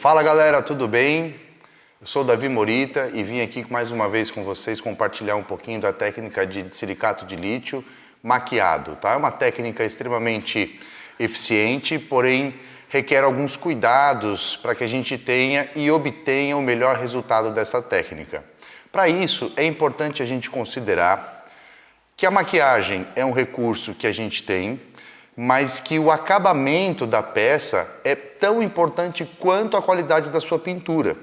Fala galera, tudo bem? Eu sou o Davi Morita e vim aqui mais uma vez com vocês compartilhar um pouquinho da técnica de silicato de lítio maquiado, tá? É uma técnica extremamente eficiente, porém requer alguns cuidados para que a gente tenha e obtenha o melhor resultado dessa técnica. Para isso, é importante a gente considerar que a maquiagem é um recurso que a gente tem, mas que o acabamento da peça é tão importante quanto a qualidade da sua pintura.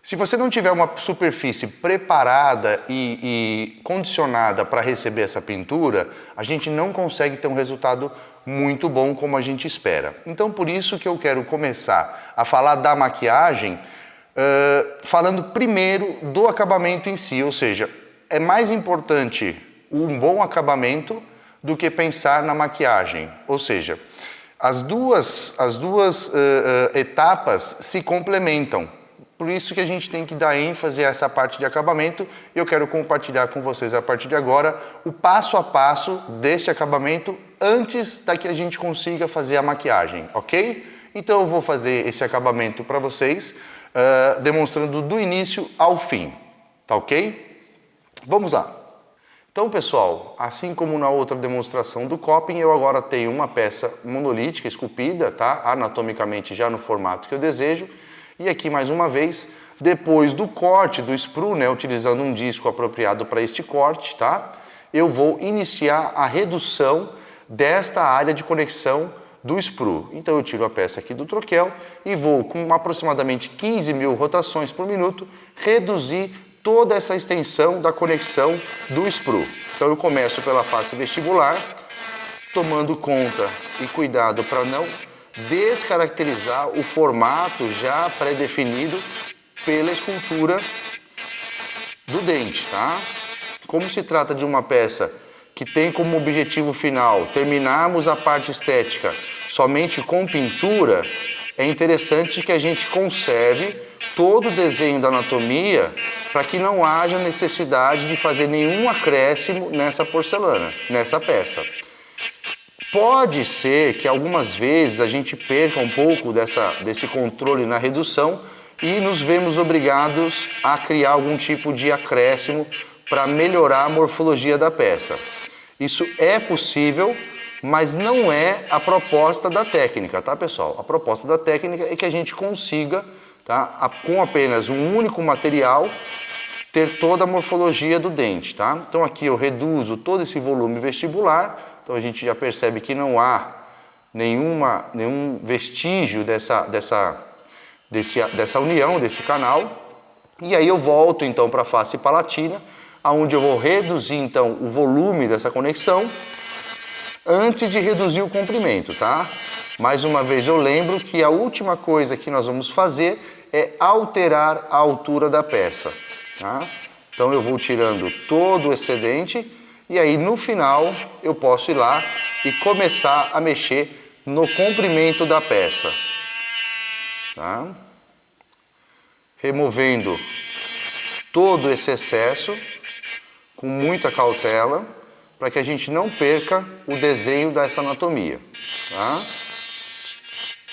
Se você não tiver uma superfície preparada e condicionada para receber essa pintura, a gente não consegue ter um resultado muito bom como a gente espera. Então, por isso que eu quero começar a falar da maquiagem, falando primeiro do acabamento em si, ou seja, é mais importante um bom acabamento do que pensar na maquiagem, ou seja, as duas etapas se complementam. Por isso que a gente tem que dar ênfase a essa parte de acabamento e eu quero compartilhar com vocês a partir de agora o passo a passo desse acabamento antes da que a gente consiga fazer a maquiagem, ok? Então eu vou fazer esse acabamento para vocês, demonstrando do início ao fim, tá ok? Vamos lá. Então, pessoal, assim como na outra demonstração do Copping, eu agora tenho uma peça monolítica esculpida, tá? Anatomicamente já no formato que eu desejo. E aqui, mais uma vez, depois do corte do sprue, né, utilizando um disco apropriado para este corte, tá? Eu vou iniciar a redução desta área de conexão do sprue. Então, eu tiro a peça aqui do troquel e vou, com aproximadamente 15.000 rotações por minuto, reduzir toda essa extensão da conexão do sprue. Então eu começo pela face vestibular, tomando conta e cuidado para não descaracterizar o formato já pré-definido pela escultura do dente, tá? Como se trata de uma peça que tem como objetivo final terminarmos a parte estética somente com pintura, é interessante que a gente conserve todo o desenho da anatomia para que não haja necessidade de fazer nenhum acréscimo nessa porcelana, nessa peça. Pode ser que algumas vezes a gente perca um pouco desse controle na redução e nos vemos obrigados a criar algum tipo de acréscimo para melhorar a morfologia da peça. Isso é possível, mas não é a proposta da técnica, tá, pessoal? A proposta da técnica é que a gente consiga, tá, com apenas um único material, ter toda a morfologia do dente, tá? Então aqui eu reduzo todo esse volume vestibular, então a gente já percebe que não há nenhum vestígio dessa união, desse canal. E aí eu volto então para a face palatina, onde eu vou reduzir então o volume dessa conexão antes de reduzir o comprimento, tá? Mais uma vez eu lembro que a última coisa que nós vamos fazer é alterar a altura da peça, tá? Então eu vou tirando todo o excedente e aí no final eu posso ir lá e começar a mexer no comprimento da peça, tá? Removendo todo esse excesso com muita cautela para que a gente não perca o desenho dessa anatomia, tá?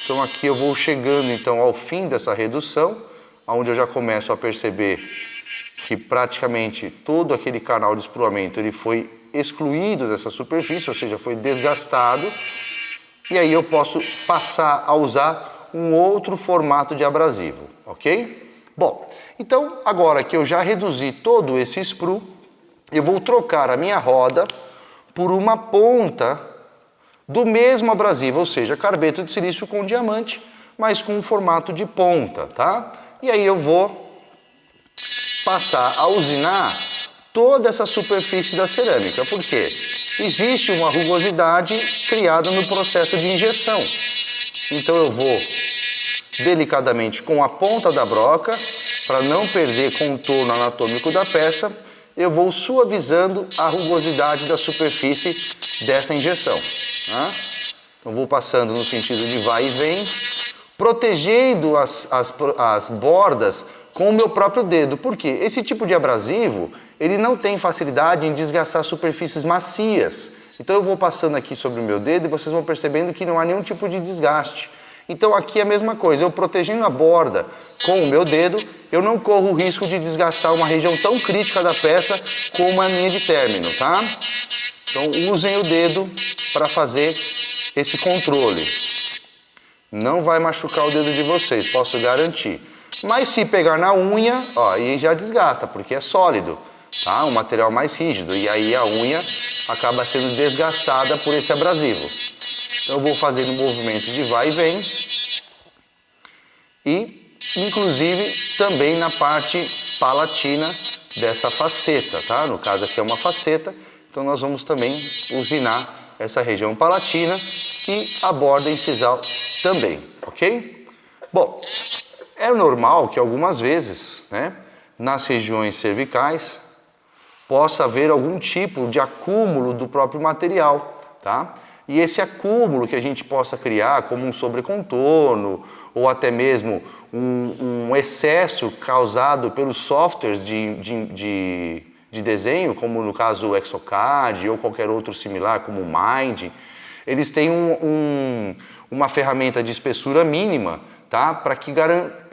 Então aqui eu vou chegando então ao fim dessa redução, onde eu já começo a perceber que praticamente todo aquele canal de esproamento ele foi excluído dessa superfície, ou seja, foi desgastado, e aí eu posso passar a usar um outro formato de abrasivo, ok? Bom, então agora que eu já reduzi todo esse sprue, eu vou trocar a minha roda por uma ponta do mesmo abrasivo, ou seja, carbeto de silício com diamante, mas com um formato de ponta, tá? E aí eu vou passar a usinar toda essa superfície da cerâmica, porque existe uma rugosidade criada no processo de injeção. Então eu vou delicadamente com a ponta da broca, para não perder contorno anatômico da peça, eu vou suavizando a rugosidade da superfície dessa injeção, tá? Então vou passando no sentido de vai e vem, protegendo as bordas com o meu próprio dedo. Por quê? Esse tipo de abrasivo, ele não tem facilidade em desgastar superfícies macias. Então eu vou passando aqui sobre o meu dedo e vocês vão percebendo que não há nenhum tipo de desgaste. Então aqui é a mesma coisa, eu protegendo a borda com o meu dedo, eu não corro o risco de desgastar uma região tão crítica da peça com uma linha de término, tá? Então usem o dedo para fazer esse controle. Não vai machucar o dedo de vocês, posso garantir. Mas se pegar na unha, ó, aí já desgasta, porque é sólido, tá? Um material mais rígido, e aí a unha acaba sendo desgastada por esse abrasivo. Então eu vou fazer um movimento de vai e vem, e inclusive também na parte palatina dessa faceta, tá? No caso aqui é uma faceta, então nós vamos também usinar essa região palatina e a borda incisal também, ok? Bom, é normal que algumas vezes, né, nas regiões cervicais, possa haver algum tipo de acúmulo do próprio material, tá? E esse acúmulo que a gente possa criar como um sobrecontorno ou até mesmo um excesso causado pelos softwares de desenho, como no caso o Exocad ou qualquer outro similar como o Mind, eles têm uma ferramenta de espessura mínima, tá? Para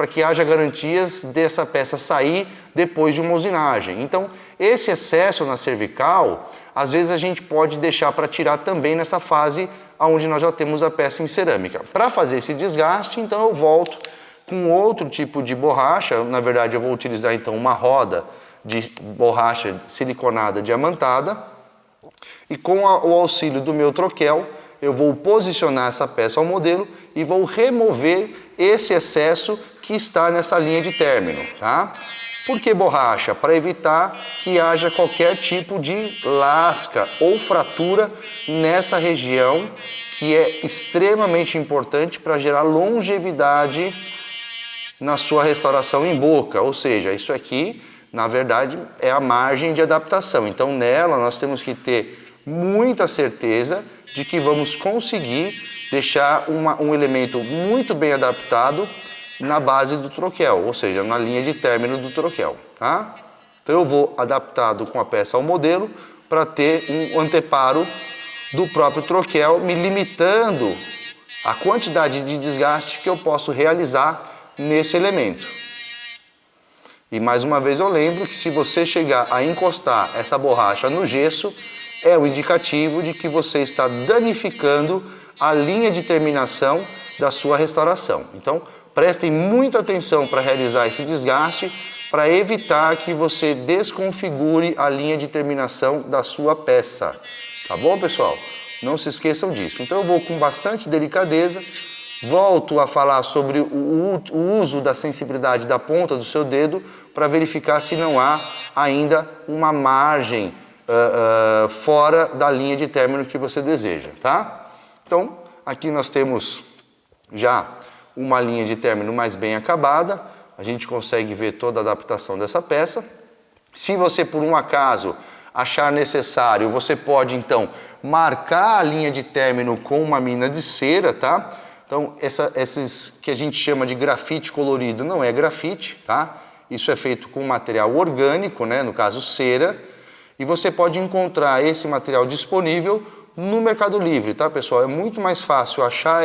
que haja garantias dessa peça sair depois de uma usinagem. Então, esse excesso na cervical, às vezes a gente pode deixar para tirar também nessa fase onde nós já temos a peça em cerâmica. Para fazer esse desgaste, então eu volto com outro tipo de borracha. Na verdade, eu vou utilizar então uma roda de borracha siliconada diamantada e com o auxílio do meu troquel, eu vou posicionar essa peça ao modelo e vou remover esse excesso que está nessa linha de término, tá? Por que borracha? Para evitar que haja qualquer tipo de lasca ou fratura nessa região, que é extremamente importante para gerar longevidade na sua restauração em boca. Ou seja, isso aqui, na verdade, é a margem de adaptação. Então, nela, nós temos que ter muita certeza de que vamos conseguir deixar um elemento muito bem adaptado na base do troquel, ou seja, na linha de término do troquel, tá? Então eu vou adaptado com a peça ao modelo para ter um anteparo do próprio troquel, me limitando a quantidade de desgaste que eu posso realizar nesse elemento. E mais uma vez eu lembro que se você chegar a encostar essa borracha no gesso, é o indicativo de que você está danificando a linha de terminação da sua restauração. Então, prestem muita atenção para realizar esse desgaste, para evitar que você desconfigure a linha de terminação da sua peça. Tá bom, pessoal? Não se esqueçam disso. Então eu vou com bastante delicadeza, volto a falar sobre o uso da sensibilidade da ponta do seu dedo para verificar se não há ainda uma margem fora da linha de término que você deseja, tá? Então, aqui nós temos já uma linha de término mais bem acabada, a gente consegue ver toda a adaptação dessa peça. Se você, por um acaso, achar necessário, você pode, então, marcar a linha de término com uma mina de cera, tá? Então, esses que a gente chama de grafite colorido não é grafite, tá? Isso é feito com material orgânico, né? No caso, cera. E você pode encontrar esse material disponível no Mercado Livre, tá, pessoal? É muito mais fácil achar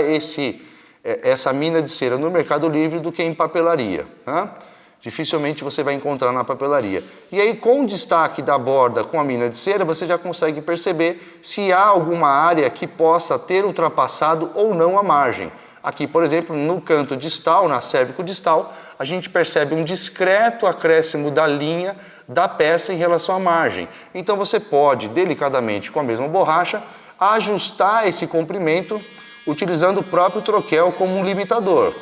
essa mina de cera no Mercado Livre do que em papelaria, tá? Dificilmente você vai encontrar na papelaria. E aí, com o destaque da borda com a mina de cera, você já consegue perceber se há alguma área que possa ter ultrapassado ou não a margem. Aqui, por exemplo, no canto distal, na cérvico-distal, a gente percebe um discreto acréscimo da linha da peça em relação à margem. Então você pode, delicadamente, com a mesma borracha, ajustar esse comprimento utilizando o próprio troquel como um limitador.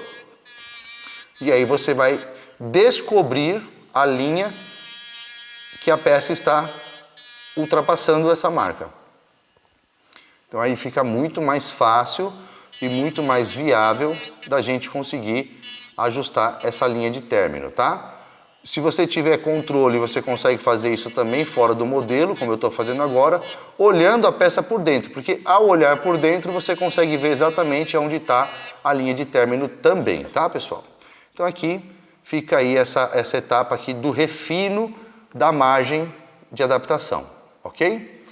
E aí você vai descobrir a linha que a peça está ultrapassando essa marca. Então aí fica muito mais fácil e muito mais viável da gente conseguir ajustar essa linha de término, tá? Se você tiver controle, você consegue fazer isso também fora do modelo, como eu estou fazendo agora, olhando a peça por dentro, porque ao olhar por dentro você consegue ver exatamente onde está a linha de término também, tá, pessoal? Então aqui fica aí essa etapa aqui do refino da margem de adaptação, ok?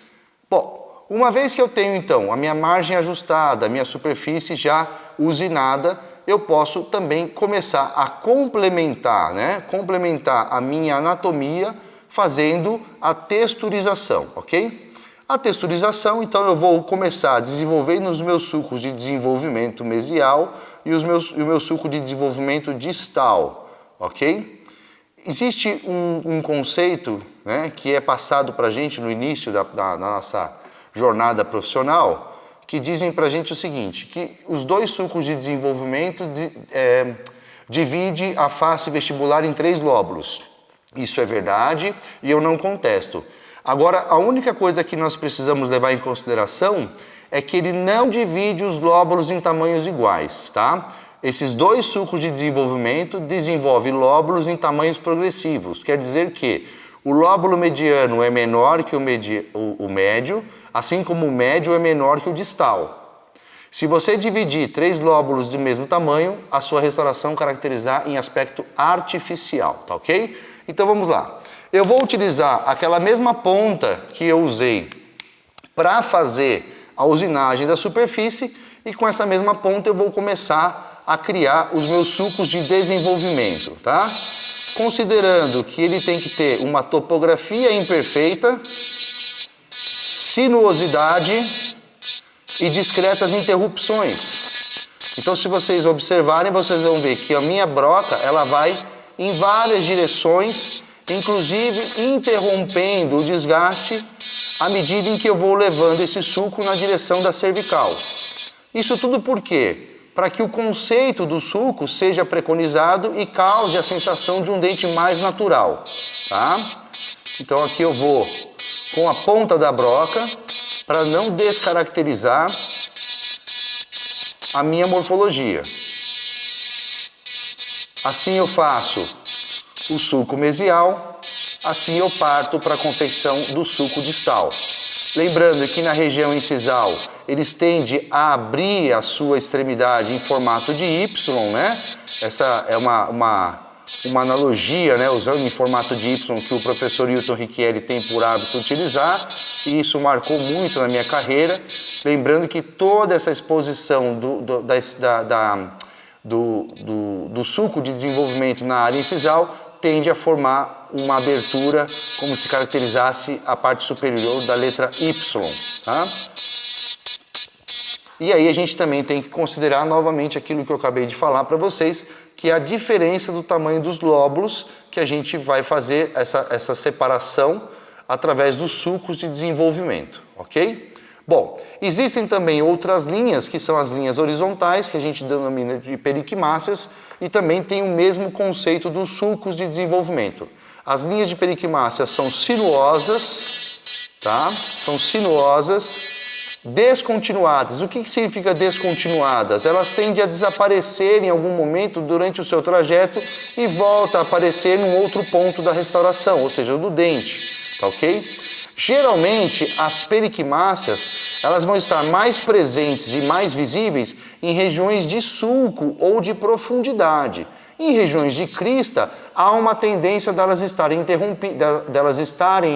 Bom, uma vez que eu tenho então a minha margem ajustada, a minha superfície já usinada, eu posso também começar a complementar, né? Complementar a minha anatomia fazendo a texturização, ok? A texturização, então eu vou começar a desenvolver nos meus sucos de desenvolvimento mesial e o meu suco de desenvolvimento distal, ok? Existe um conceito, né, que é passado para a gente no início da nossa jornada profissional, que dizem para a gente o seguinte, que os dois sucos de desenvolvimento divide a face vestibular em 3 lóbulos. Isso é verdade e eu não contesto. Agora, a única coisa que nós precisamos levar em consideração é que ele não divide os lóbulos em tamanhos iguais, tá? Esses dois sucos de desenvolvimento desenvolvem lóbulos em tamanhos progressivos. Quer dizer que o lóbulo mediano é menor que o médio, assim como o médio é menor que o distal. Se você dividir 3 lóbulos do mesmo tamanho, a sua restauração caracterizar em aspecto artificial, tá ok? Então vamos lá. Eu vou utilizar aquela mesma ponta que eu usei para fazer a usinagem da superfície e com essa mesma ponta eu vou começar a criar os meus sucos de desenvolvimento, tá? Considerando que ele tem que ter uma topografia imperfeita, sinuosidade e discretas interrupções. Então, se vocês observarem, vocês vão ver que a minha broca, ela vai em várias direções, inclusive interrompendo o desgaste à medida em que eu vou levando esse suco na direção da cervical. Isso tudo por quê? Para que o conceito do suco seja preconizado e cause a sensação de um dente mais natural, tá? Então aqui eu vou com a ponta da broca para não descaracterizar a minha morfologia. Assim eu faço o suco mesial, assim eu parto para a confecção do suco distal. Lembrando que na região incisal eles tendem a abrir a sua extremidade em formato de Y, né? Essa é uma analogia, né? Usando em formato de Y que o professor Hilton Ricchieri tem por hábito utilizar, e isso marcou muito na minha carreira. Lembrando que toda essa exposição do suco de desenvolvimento na área incisal tende a formar uma abertura como se caracterizasse a parte superior da letra Y, tá? E aí a gente também tem que considerar novamente aquilo que eu acabei de falar para vocês, que é a diferença do tamanho dos lóbulos, que a gente vai fazer essa separação através dos sucos de desenvolvimento, ok? Bom, existem também outras linhas, que são as linhas horizontais, que a gente denomina de periquimáceas, e também tem o mesmo conceito dos sucos de desenvolvimento. As linhas de periquimáceas são sinuosas, tá? São sinuosas, descontinuadas. O que significa descontinuadas? Elas tendem a desaparecer em algum momento durante o seu trajeto e volta a aparecer num outro ponto da restauração, ou seja, do dente, tá ok? Geralmente, as periquimáceas, elas vão estar mais presentes e mais visíveis em regiões de sulco ou de profundidade. Em regiões de crista, há uma tendência delas estarem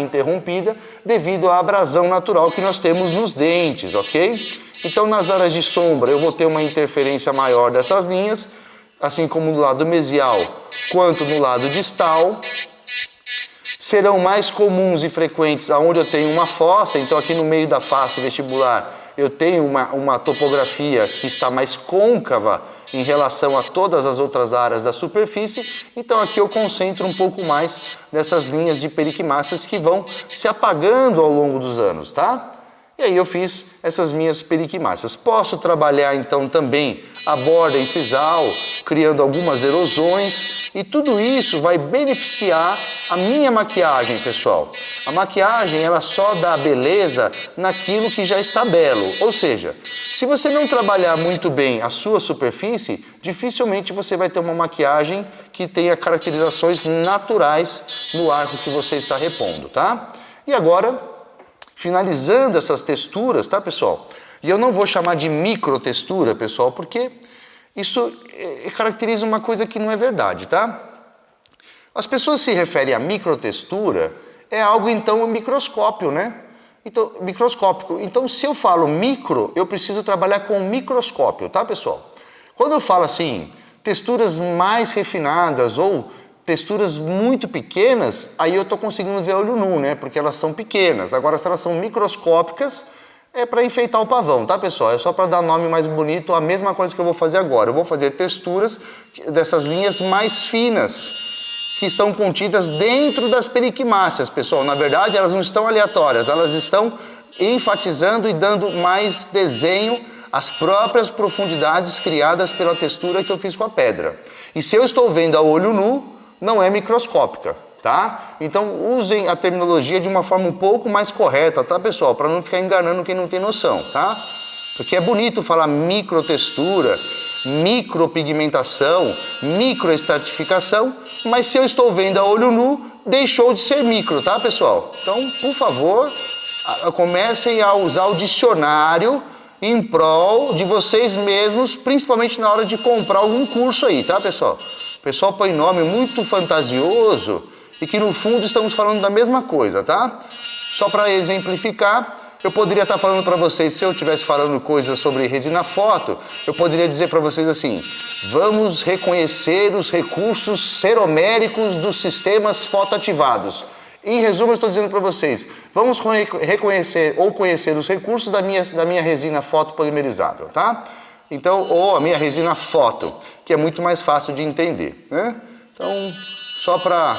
interrompidas devido à abrasão natural que nós temos nos dentes, ok? Então, nas áreas de sombra, eu vou ter uma interferência maior dessas linhas, assim como no lado mesial quanto no lado distal. Serão mais comuns e frequentes aonde eu tenho uma fossa, então aqui no meio da face vestibular eu tenho uma topografia que está mais côncava em relação a todas as outras áreas da superfície, então aqui eu concentro um pouco mais nessas linhas de periquimáceas que vão se apagando ao longo dos anos, tá? E aí eu fiz essas minhas periquimáceas. Posso trabalhar então também a borda incisal, criando algumas erosões, e tudo isso vai beneficiar a minha maquiagem, pessoal. A maquiagem, ela só dá beleza naquilo que já está belo. Ou seja, se você não trabalhar muito bem a sua superfície, dificilmente você vai ter uma maquiagem que tenha caracterizações naturais no arco que você está repondo, tá? E agora, finalizando essas texturas, tá, pessoal? E eu não vou chamar de microtextura, pessoal, porque isso caracteriza uma coisa que não é verdade, tá? As pessoas se referem a microtextura, é algo, então, microscópio, né? Então, microscópico. Então, se eu falo micro, eu preciso trabalhar com microscópio, tá, pessoal? Quando eu falo assim, texturas mais refinadas ou texturas muito pequenas, aí eu estou conseguindo ver a olho nu, né? Porque elas são pequenas. Agora, se elas são microscópicas, é para enfeitar o pavão, tá, pessoal? É só para dar nome mais bonito, a mesma coisa que eu vou fazer agora. Eu vou fazer texturas dessas linhas mais finas, que estão contidas dentro das periquimáceas, pessoal. Na verdade, elas não estão aleatórias, elas estão enfatizando e dando mais desenho às próprias profundidades criadas pela textura que eu fiz com a pedra. E se eu estou vendo a olho nu, não é microscópica, tá? Então usem a terminologia de uma forma um pouco mais correta, tá, pessoal? Para não ficar enganando quem não tem noção, tá? Porque é bonito falar microtextura, micropigmentação, microestratificação, mas se eu estou vendo a olho nu, deixou de ser micro, tá, pessoal? Então, por favor, comecem a usar o dicionário em prol de vocês mesmos, principalmente na hora de comprar algum curso aí, tá, pessoal? O pessoal põe nome muito fantasioso e que no fundo estamos falando da mesma coisa, tá? Só para exemplificar, eu poderia estar falando para vocês, se eu estivesse falando coisas sobre resina foto, eu poderia dizer para vocês assim, vamos reconhecer os recursos seroméricos dos sistemas fotoativados. Em resumo, eu estou dizendo para vocês, vamos reconhecer ou conhecer os recursos da minha resina fotopolimerizável, tá? Então, ou a minha resina foto, que é muito mais fácil de entender, né? Então, só para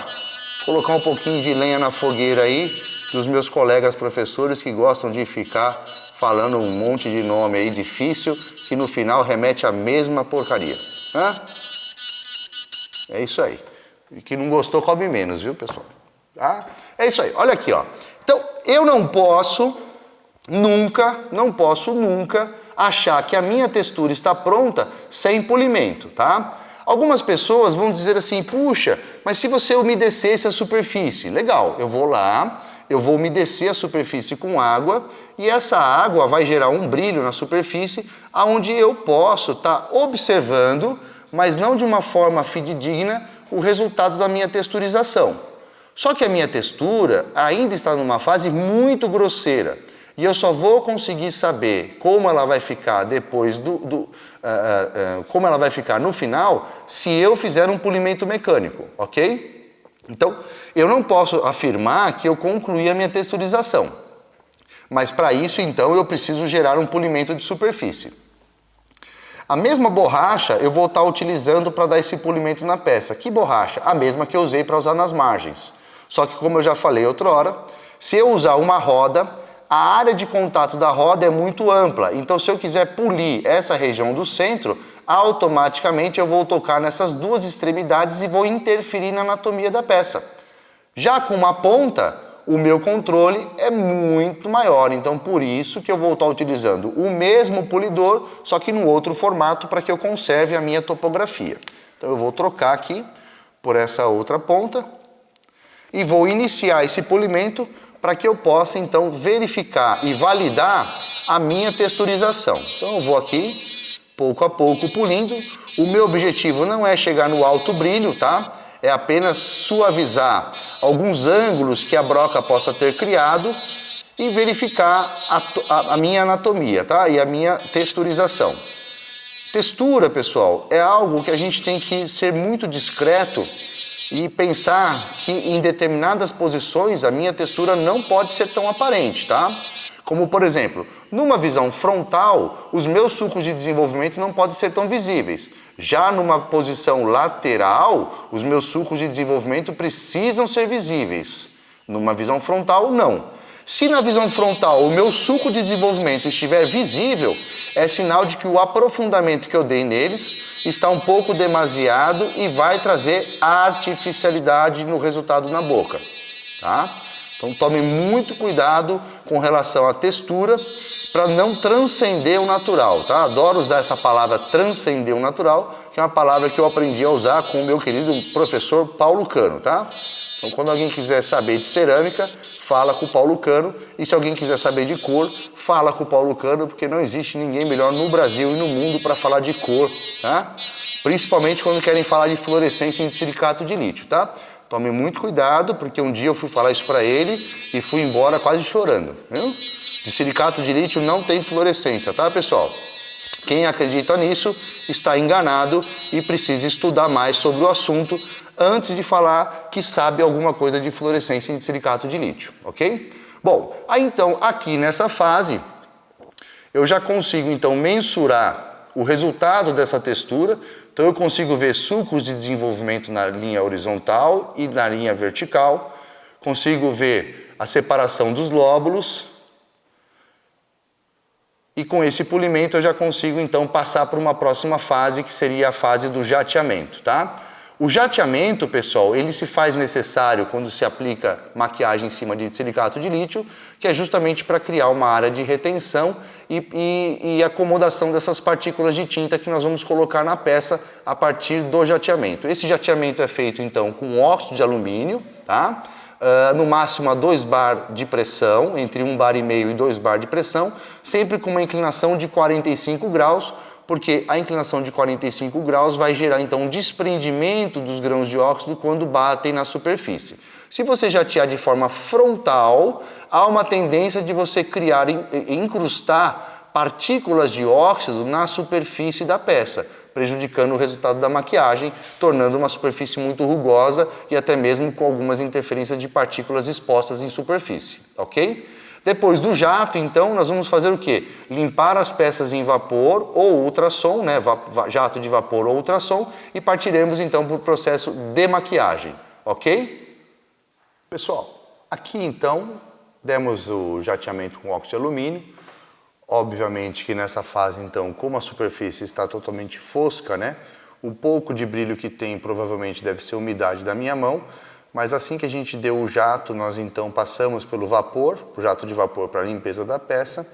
colocar um pouquinho de lenha na fogueira aí, dos meus colegas professores que gostam de ficar falando um monte de nome aí difícil, que no final remete à mesma porcaria, né? É isso aí. E que não gostou, come menos, viu, pessoal? Tá? É isso aí, olha aqui, ó. Então, eu não posso nunca achar que a minha textura está pronta sem polimento, tá? Algumas pessoas vão dizer assim, puxa, mas se você umedecesse a superfície, legal, eu vou lá, eu vou umedecer a superfície com água e essa água vai gerar um brilho na superfície aonde eu posso estar observando, mas não de uma forma fidedigna, o resultado da minha texturização. Só que a minha textura ainda está numa fase muito grosseira e eu só vou conseguir saber como ela vai ficar depois como ela vai ficar no final se eu fizer um polimento mecânico, ok? Então, eu não posso afirmar que eu concluí a minha texturização, mas para isso, então, eu preciso gerar um polimento de superfície. A mesma borracha eu vou estar utilizando para dar esse polimento na peça. Que borracha? A mesma que eu usei para usar nas margens. Só que, como eu já falei outra hora, se eu usar uma roda, a área de contato da roda é muito ampla. Então, se eu quiser polir essa região do centro, automaticamente eu vou tocar nessas duas extremidades e vou interferir na anatomia da peça. Já com uma ponta, o meu controle é muito maior. Então, por isso que eu vou estar utilizando o mesmo polidor, só que no outro formato, para que eu conserve a minha topografia. Então, eu vou trocar aqui por essa outra ponta e vou iniciar esse polimento para que eu possa, então, verificar e validar a minha texturização. Então, eu vou aqui, pouco a pouco, polindo. O meu objetivo não é chegar no alto brilho, tá? É apenas suavizar alguns ângulos que a broca possa ter criado e verificar a minha anatomia, tá? E a minha texturização. Textura, pessoal, é algo que a gente tem que ser muito discreto e pensar que em determinadas posições a minha textura não pode ser tão aparente, tá? Como, por exemplo, numa visão frontal, os meus sulcos de desenvolvimento não podem ser tão visíveis. Já numa posição lateral, os meus sulcos de desenvolvimento precisam ser visíveis. Numa visão frontal, não. Se na visão frontal o meu sulco de desenvolvimento estiver visível, é sinal de que o aprofundamento que eu dei neles está um pouco demasiado e vai trazer artificialidade no resultado na boca, tá? Então tome muito cuidado com relação à textura para não transcender o natural, tá? Adoro usar essa palavra transcender o natural, que é uma palavra que eu aprendi a usar com o meu querido professor Paulo Cano, tá? Então quando alguém quiser saber de cerâmica, fala com o Paulo Cano, e se alguém quiser saber de cor, fala com o Paulo Cano, porque não existe ninguém melhor no Brasil e no mundo para falar de cor, tá? Principalmente quando querem falar de fluorescência em silicato de lítio, tá? Tome muito cuidado, porque um dia eu fui falar isso para ele e fui embora quase chorando, viu? De silicato de lítio não tem fluorescência, tá, pessoal? Quem acredita nisso está enganado e precisa estudar mais sobre o assunto antes de falar que sabe alguma coisa de fluorescência de silicato de lítio, ok? Bom, aí então aqui nessa fase eu já consigo então mensurar o resultado dessa textura, então eu consigo ver sulcos de desenvolvimento na linha horizontal e na linha vertical, consigo ver a separação dos lóbulos. E com esse polimento eu já consigo então passar para uma próxima fase, que seria a fase do jateamento, tá? O jateamento, pessoal, ele se faz necessário quando se aplica maquiagem em cima de silicato de lítio, que é justamente para criar uma área de retenção e acomodação dessas partículas de tinta que nós vamos colocar na peça a partir do jateamento. Esse jateamento é feito então com óxido de alumínio, tá? No máximo a 2 bar de pressão, entre 1,5 bar e 2 bar de pressão, sempre com uma inclinação de 45 graus, porque a inclinação de 45 graus vai gerar então um desprendimento dos grãos de óxido quando batem na superfície. Se você jatear de forma frontal, há uma tendência de você criar, incrustar partículas de óxido na superfície da peça, prejudicando o resultado da maquiagem, tornando uma superfície muito rugosa e até mesmo com algumas interferências de partículas expostas em superfície, ok? Depois do jato, então, nós vamos fazer o quê? Limpar as peças em vapor ou ultrassom, né? Jato de vapor ou ultrassom, e partiremos então para o processo de maquiagem, ok? Pessoal, aqui então demos o jateamento com óxido de alumínio. Obviamente que nessa fase, então, como a superfície está totalmente fosca, né? O pouco de brilho que tem provavelmente deve ser a umidade da minha mão, mas assim que a gente deu o jato, nós então passamos pelo vapor, o jato de vapor para a limpeza da peça,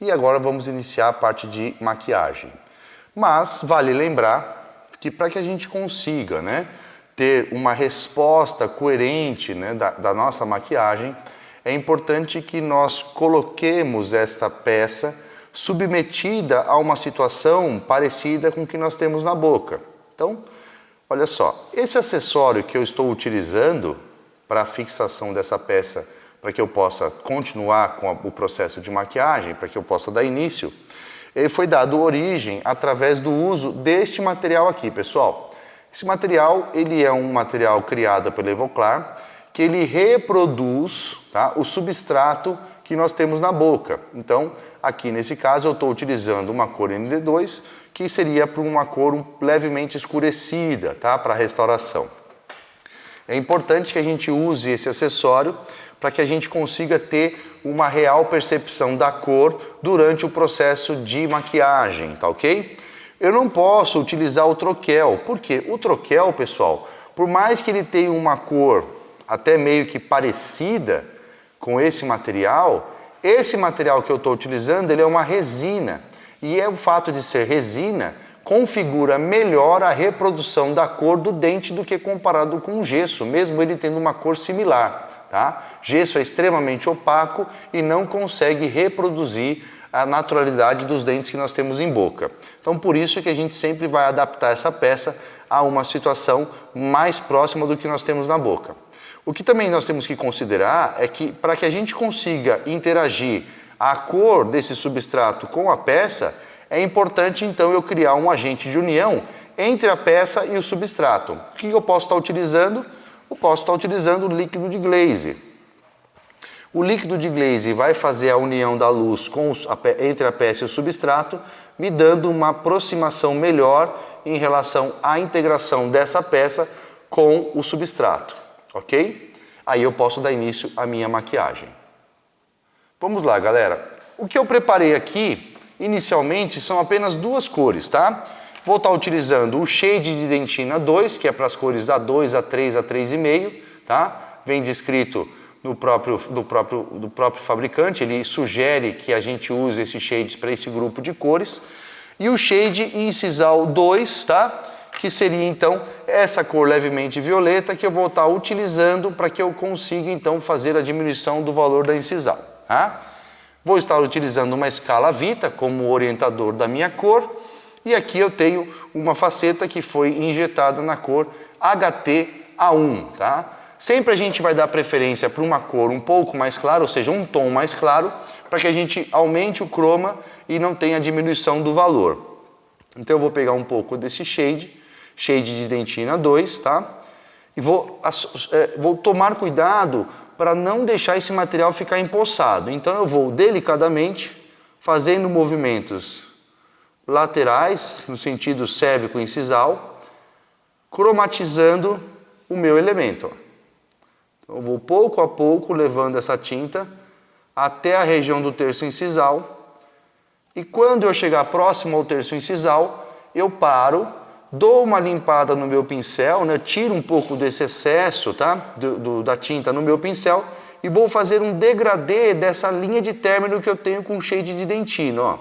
e agora vamos iniciar a parte de maquiagem. Mas vale lembrar que para que a gente consiga, né, ter uma resposta coerente, né, da nossa maquiagem, é importante que nós coloquemos esta peça submetida a uma situação parecida com o que nós temos na boca. Então, olha só, esse acessório que eu estou utilizando para a fixação dessa peça, para que eu possa continuar com o processo de maquiagem, para que eu possa dar início, ele foi dado origem através do uso deste material aqui, pessoal. Esse material, ele é um material criado pela Evoclar, que ele reproduz, tá, o substrato que nós temos na boca. Então, aqui nesse caso eu estou utilizando uma cor ND2, que seria para uma cor levemente escurecida, tá, para restauração. É importante que a gente use esse acessório para que a gente consiga ter uma real percepção da cor durante o processo de maquiagem, tá ok? Eu não posso utilizar o troquel, porque o troquel, pessoal, por mais que ele tenha uma cor até meio que parecida com esse material que eu estou utilizando, ele é uma resina. E o fato de ser resina configura melhor a reprodução da cor do dente do que comparado com o gesso, mesmo ele tendo uma cor similar, tá? Gesso é extremamente opaco e não consegue reproduzir a naturalidade dos dentes que nós temos em boca. Então, por isso que a gente sempre vai adaptar essa peça a uma situação mais próxima do que nós temos na boca. O que também nós temos que considerar é que para que a gente consiga interagir a cor desse substrato com a peça, é importante então eu criar um agente de união entre a peça e o substrato. O que eu posso estar utilizando? Eu posso estar utilizando o líquido de glaze. O líquido de glaze vai fazer a união da luz entre a peça e o substrato, me dando uma aproximação melhor em relação à integração dessa peça com o substrato. Ok? Aí eu posso dar início à minha maquiagem. Vamos lá, galera. O que eu preparei aqui, inicialmente, são apenas 2 cores, tá? Vou estar utilizando o shade de dentina 2, que é para as cores A2, A3, A3,5, tá? Vem descrito do próprio fabricante, ele sugere que a gente use esses shades para esse grupo de cores. E o shade incisal 2, tá? Que seria então essa cor levemente violeta que eu vou estar utilizando para que eu consiga então fazer a diminuição do valor da incisal, tá? Vou estar utilizando uma escala Vita como orientador da minha cor e aqui eu tenho uma faceta que foi injetada na cor HT-A1, tá? Sempre a gente vai dar preferência para uma cor um pouco mais clara, ou seja, um tom mais claro, para que a gente aumente o chroma e não tenha diminuição do valor. Então eu vou pegar um pouco desse shade de dentina 2, tá? E vou tomar cuidado para não deixar esse material ficar empoçado. Então eu vou delicadamente fazendo movimentos laterais, no sentido cérvico-incisal, cromatizando o meu elemento. Então eu vou pouco a pouco levando essa tinta até a região do terço incisal, e quando eu chegar próximo ao terço incisal, eu paro, dou uma limpada no meu pincel, né? Tiro um pouco desse excesso, tá? da tinta no meu pincel, e vou fazer um degradê dessa linha de término que eu tenho com shade de dentina, ó.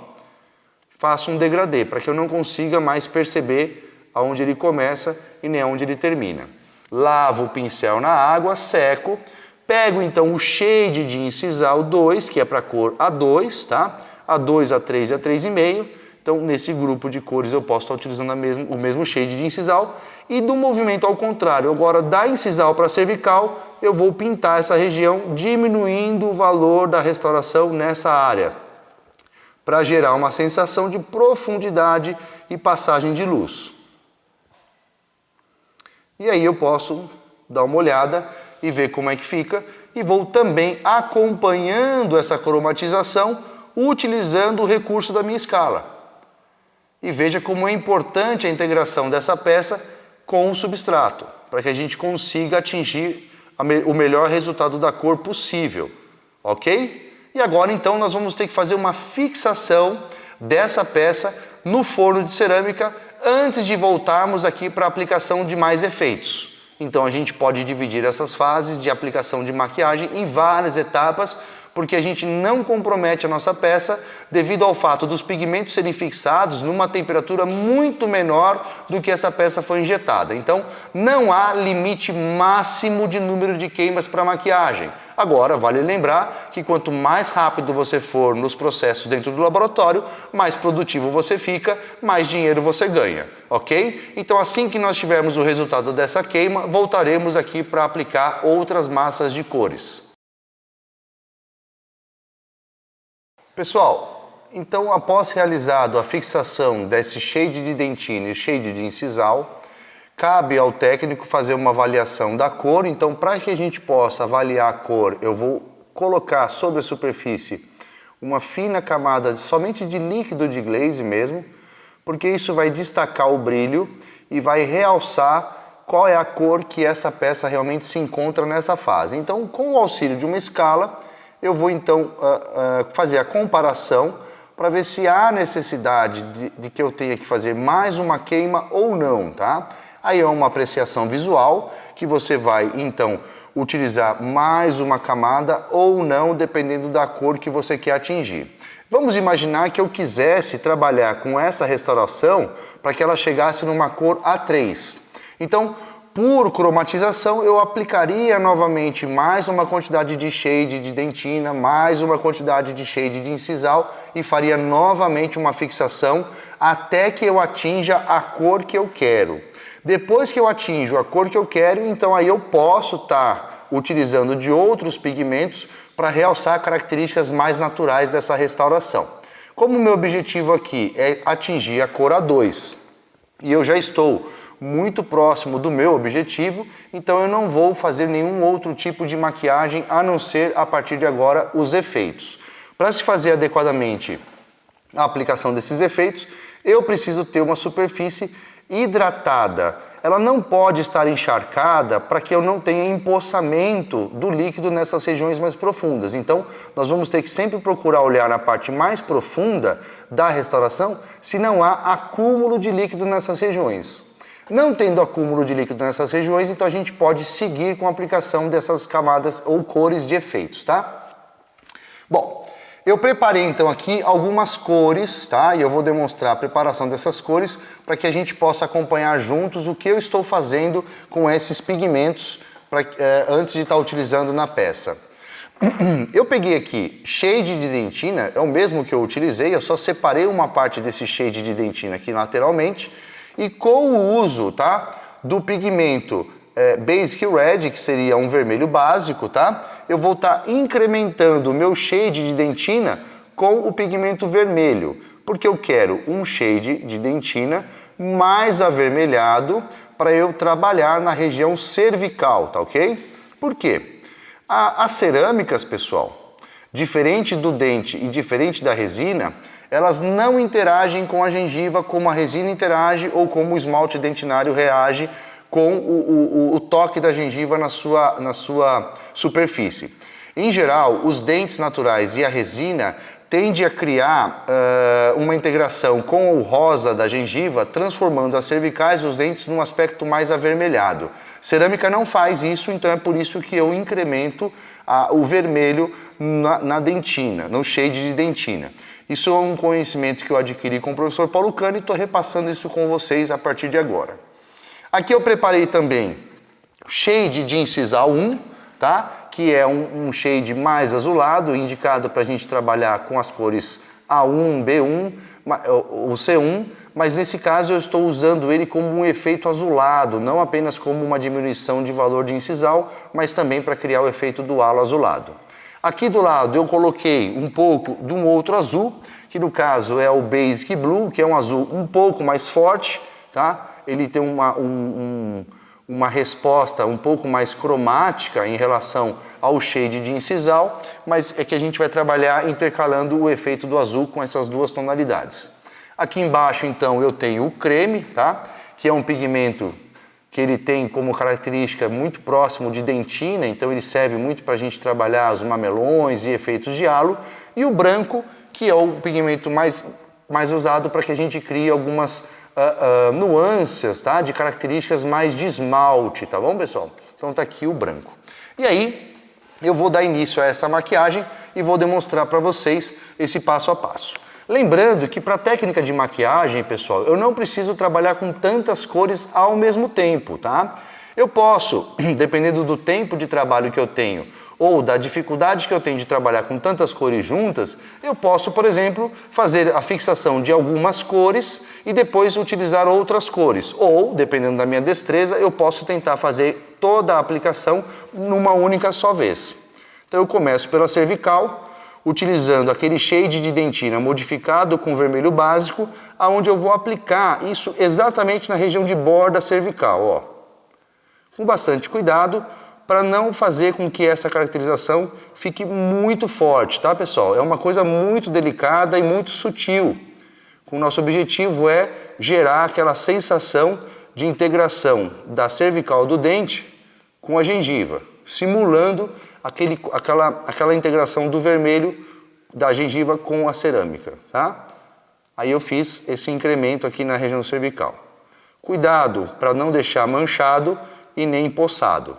Faço um degradê para que eu não consiga mais perceber aonde ele começa e nem aonde ele termina. Lavo o pincel na água, seco, pego então o shade de incisal 2, que é para a cor A2, tá? A2, A3 e A3,5. Então, nesse grupo de cores eu posso estar utilizando o mesmo shade de incisal. E do movimento ao contrário, agora da incisal para a cervical, eu vou pintar essa região, diminuindo o valor da restauração nessa área, para gerar uma sensação de profundidade e passagem de luz. E aí eu posso dar uma olhada e ver como é que fica, e vou também acompanhando essa cromatização, utilizando o recurso da minha escala. E veja como é importante a integração dessa peça com o substrato, para que a gente consiga atingir o melhor resultado da cor possível, ok? E agora então nós vamos ter que fazer uma fixação dessa peça no forno de cerâmica antes de voltarmos aqui para a aplicação de mais efeitos. Então a gente pode dividir essas fases de aplicação de maquiagem em várias etapas, porque a gente não compromete a nossa peça devido ao fato dos pigmentos serem fixados numa temperatura muito menor do que essa peça foi injetada. Então não há limite máximo de número de queimas para maquiagem. Agora, vale lembrar que quanto mais rápido você for nos processos dentro do laboratório, mais produtivo você fica, mais dinheiro você ganha, ok? Então assim que nós tivermos o resultado dessa queima, voltaremos aqui para aplicar outras massas de cores. Pessoal, então após realizado a fixação desse shade de dentina e shade de incisal, cabe ao técnico fazer uma avaliação da cor. Então, para que a gente possa avaliar a cor, eu vou colocar sobre a superfície uma fina camada somente de líquido de glaze mesmo, porque isso vai destacar o brilho e vai realçar qual é a cor que essa peça realmente se encontra nessa fase. Então, com o auxílio de uma escala, eu vou então fazer a comparação para ver se há necessidade de que eu tenha que fazer mais uma queima ou não, tá? Aí é uma apreciação visual que você vai então utilizar mais uma camada ou não, dependendo da cor que você quer atingir. Vamos imaginar que eu quisesse trabalhar com essa restauração para que ela chegasse numa cor A3. Então, por cromatização, eu aplicaria novamente mais uma quantidade de shade de dentina, mais uma quantidade de shade de incisal e faria novamente uma fixação até que eu atinja a cor que eu quero. Depois que eu atinjo a cor que eu quero, então aí eu posso estar utilizando de outros pigmentos para realçar características mais naturais dessa restauração. Como o meu objetivo aqui é atingir a cor A2 e eu já estou muito próximo do meu objetivo, então eu não vou fazer nenhum outro tipo de maquiagem a não ser a partir de agora os efeitos. Para se fazer adequadamente a aplicação desses efeitos, eu preciso ter uma superfície hidratada. Ela não pode estar encharcada para que eu não tenha empoçamento do líquido nessas regiões mais profundas. Então, nós vamos ter que sempre procurar olhar na parte mais profunda da restauração se não há acúmulo de líquido nessas regiões. Não tendo acúmulo de líquido nessas regiões, então a gente pode seguir com a aplicação dessas camadas ou cores de efeitos, tá? Bom, eu preparei então aqui algumas cores, tá? E eu vou demonstrar a preparação dessas cores para que a gente possa acompanhar juntos o que eu estou fazendo com esses pigmentos antes de estar utilizando na peça. Eu peguei aqui shade de dentina, é o mesmo que eu utilizei, eu só separei uma parte desse shade de dentina aqui lateralmente. E com o uso, tá, do pigmento Basic Red, que seria um vermelho básico, tá, eu vou estar incrementando o meu shade de dentina com o pigmento vermelho, porque eu quero um shade de dentina mais avermelhado para eu trabalhar na região cervical, tá ok? Por quê? As cerâmicas, pessoal, diferente do dente e diferente da resina, elas não interagem com a gengiva como a resina interage ou como o esmalte dentinário reage com o toque da gengiva na sua superfície. Em geral, os dentes naturais e a resina tende a criar uma integração com o rosa da gengiva, transformando as cervicais e os dentes num aspecto mais avermelhado. Cerâmica não faz isso, então é por isso que eu incremento o vermelho na dentina, no shade de dentina. Isso é um conhecimento que eu adquiri com o professor Paulo Cani e estou repassando isso com vocês a partir de agora. Aqui eu preparei também shade de incisal 1, tá? Que é um shade mais azulado, indicado para a gente trabalhar com as cores A1, B1, ou C1, mas nesse caso eu estou usando ele como um efeito azulado, não apenas como uma diminuição de valor de incisal, mas também para criar o efeito do halo azulado. Aqui do lado eu coloquei um pouco de um outro azul, que no caso é o Basic Blue, que é um azul um pouco mais forte, tá? Ele tem uma resposta um pouco mais cromática em relação ao shade de incisal, mas é que a gente vai trabalhar intercalando o efeito do azul com essas duas tonalidades. Aqui embaixo, então, eu tenho o creme, tá? Que é um pigmento que ele tem como característica muito próximo de dentina, então ele serve muito para a gente trabalhar os mamelões e efeitos de halo. E o branco, que é o pigmento mais usado para que a gente crie algumas nuances, tá? De características mais de esmalte, tá bom, pessoal? Então tá aqui o branco. E aí, eu vou dar início a essa maquiagem e vou demonstrar para vocês esse passo a passo. Lembrando que para a técnica de maquiagem, pessoal, eu não preciso trabalhar com tantas cores ao mesmo tempo, tá? Eu posso, dependendo do tempo de trabalho que eu tenho ou da dificuldade que eu tenho de trabalhar com tantas cores juntas, eu posso, por exemplo, fazer a fixação de algumas cores e depois utilizar outras cores. Ou, dependendo da minha destreza, eu posso tentar fazer toda a aplicação numa única só vez. Então eu começo pela cervical, utilizando aquele shade de dentina modificado com vermelho básico, aonde eu vou aplicar isso exatamente na região de borda cervical, ó. Com bastante cuidado, para não fazer com que essa caracterização fique muito forte, tá, pessoal? É uma coisa muito delicada e muito sutil. O nosso objetivo é gerar aquela sensação de integração da cervical do dente com a gengiva, simulando aquela integração do vermelho da gengiva com a cerâmica, tá? Aí eu fiz esse incremento aqui na região cervical. Cuidado para não deixar manchado e nem empoçado.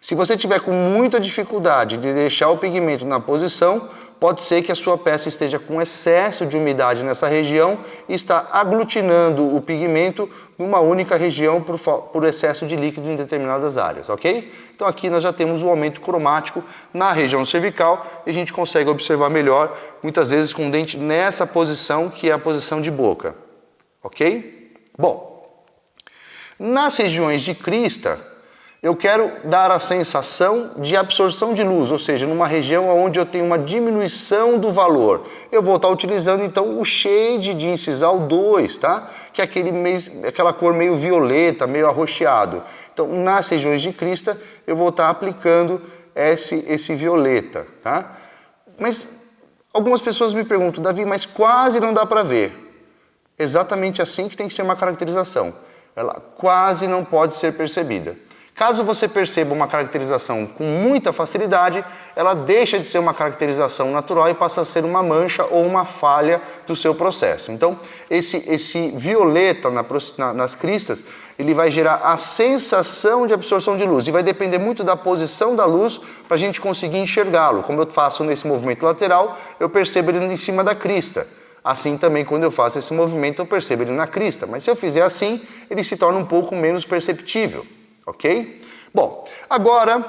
Se você tiver com muita dificuldade de deixar o pigmento na posição, pode ser que a sua peça esteja com excesso de umidade nessa região e está aglutinando o pigmento numa única região por excesso de líquido em determinadas áreas, ok? Então aqui nós já temos o aumento cromático na região cervical e a gente consegue observar melhor, muitas vezes com o dente nessa posição, que é a posição de boca, ok? Bom, nas regiões de crista, eu quero dar a sensação de absorção de luz, ou seja, numa região onde eu tenho uma diminuição do valor. Eu vou estar utilizando então o shade de incisal 2, tá? Que é aquela cor meio violeta, meio arroxeado. Então, nas regiões de crista, eu vou estar aplicando esse violeta, tá? Mas algumas pessoas me perguntam, Davi, mas quase não dá para ver. Exatamente assim que tem que ser uma caracterização. Ela quase não pode ser percebida. Caso você perceba uma caracterização com muita facilidade, ela deixa de ser uma caracterização natural e passa a ser uma mancha ou uma falha do seu processo. Então, esse violeta nas cristas, ele vai gerar a sensação de absorção de luz e vai depender muito da posição da luz para a gente conseguir enxergá-lo. Como eu faço nesse movimento lateral, eu percebo ele em cima da crista. Assim também, quando eu faço esse movimento, eu percebo ele na crista. Mas se eu fizer assim, ele se torna um pouco menos perceptível. Ok? Bom, agora,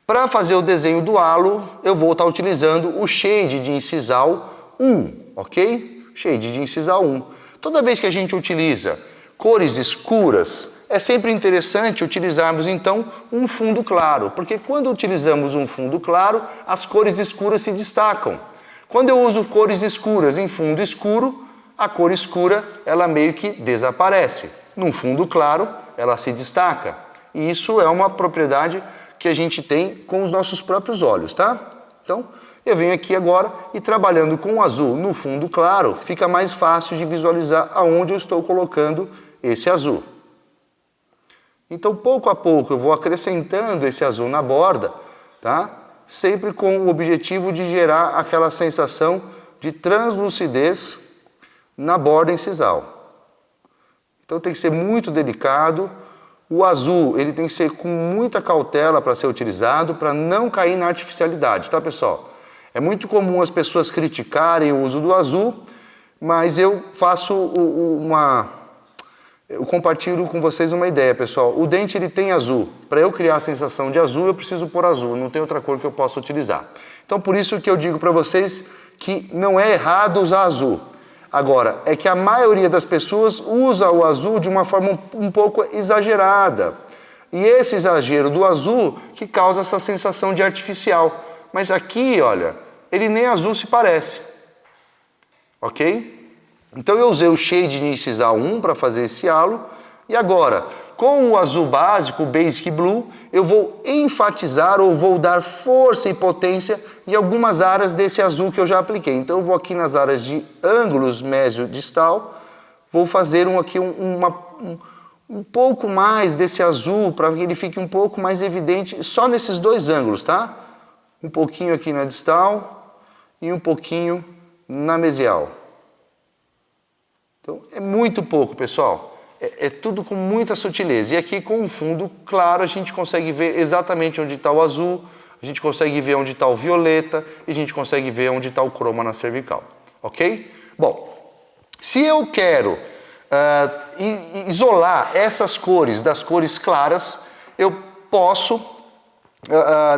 para fazer o desenho do halo, eu vou estar utilizando o shade de incisal 1, ok? Shade de incisal 1. Toda vez que a gente utiliza cores escuras é sempre interessante utilizarmos então um fundo claro, porque quando utilizamos um fundo claro, as cores escuras se destacam. Quando eu uso cores escuras em fundo escuro, a cor escura ela meio que desaparece. Num fundo claro, ela se destaca. E isso é uma propriedade que a gente tem com os nossos próprios olhos, tá? Então, eu venho aqui agora e trabalhando com o azul no fundo claro, fica mais fácil de visualizar aonde eu estou colocando esse azul. Então, pouco a pouco, eu vou acrescentando esse azul na borda, tá? Sempre com o objetivo de gerar aquela sensação de translucidez na borda incisal. Então, tem que ser muito delicado. O azul, ele tem que ser com muita cautela para ser utilizado, para não cair na artificialidade, tá, pessoal? É muito comum as pessoas criticarem o uso do azul, mas eu faço eu compartilho com vocês uma ideia, pessoal. O dente ele tem azul. Para eu criar a sensação de azul, eu preciso pôr azul. Não tem outra cor que eu possa utilizar. Então, por isso que eu digo para vocês que não é errado usar azul. Agora, é que a maioria das pessoas usa o azul de uma forma um pouco exagerada. E esse exagero do azul que causa essa sensação de artificial. Mas aqui, olha, ele nem azul se parece. Ok? Então eu usei o Shade Incisal 1 para fazer esse halo. E agora, com o azul básico, o Basic Blue, eu vou enfatizar ou vou dar força e potência em algumas áreas desse azul que eu já apliquei. Então eu vou aqui nas áreas de ângulos mesio-distal, vou fazer um pouco mais desse azul para que ele fique um pouco mais evidente só nesses dois ângulos, tá? Um pouquinho aqui na distal e um pouquinho na mesial. Então, é muito pouco, pessoal. É tudo com muita sutileza. E aqui, com o fundo claro, a gente consegue ver exatamente onde está o azul, a gente consegue ver onde está o violeta e a gente consegue ver onde está o croma na cervical. Ok? Bom, se eu quero isolar essas cores das cores claras, eu posso